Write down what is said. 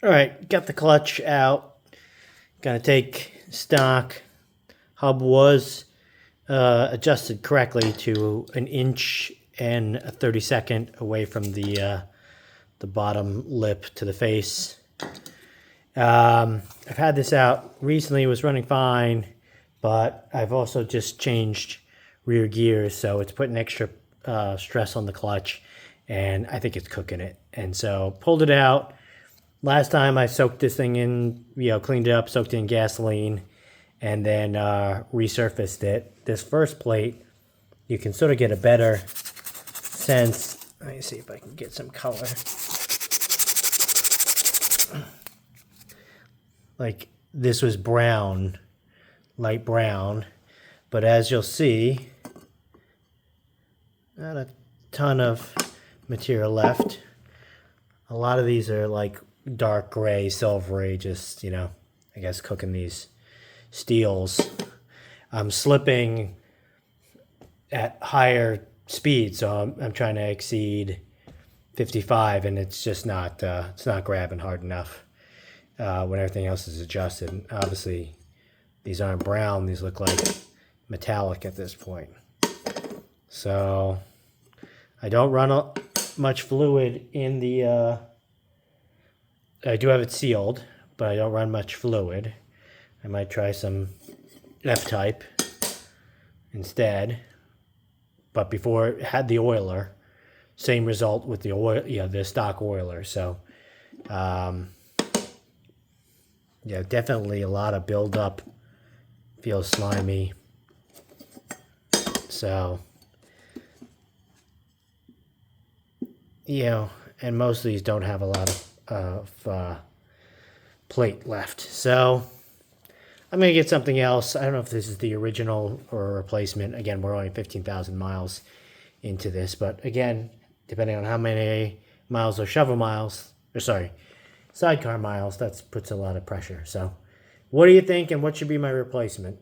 All right, got the clutch out. Gonna take stock. Hub was adjusted correctly to 1 inch and a 32nd away from the bottom lip to the face. I've had this out recently. It was running fine, but I've also just changed rear gears, so it's putting extra stress on the clutch, and I think it's cooking it. And so pulled it out. Last time I soaked this thing in, cleaned it up, soaked it in gasoline, and then resurfaced it. This first plate, you can sort of get a better sense. Let me see if I can get some color. Like this was brown, light brown, but as you'll see, not a ton of material left. A lot of these are like dark gray, silvery, just, I guess cooking these steels. I'm slipping at higher speed, so I'm trying to exceed 55, and it's just not it's not grabbing hard enough when everything else is adjusted. And obviously, these aren't brown; these look like metallic at this point. So I don't run much fluid in the. I do have it sealed, but I don't run much fluid. I might try some F-type instead. But before it had the oiler, same result with the oil, the stock oiler. So, definitely a lot of buildup. Feels slimy. So, and most of these don't have a lot of plate left. So I'm going to get something else. I don't know if this is the original or a replacement. Again, we're only 15,000 miles into this. But again, depending on how many miles or shovel miles, sidecar miles, that puts a lot of pressure. So what do you think, and what should be my replacement?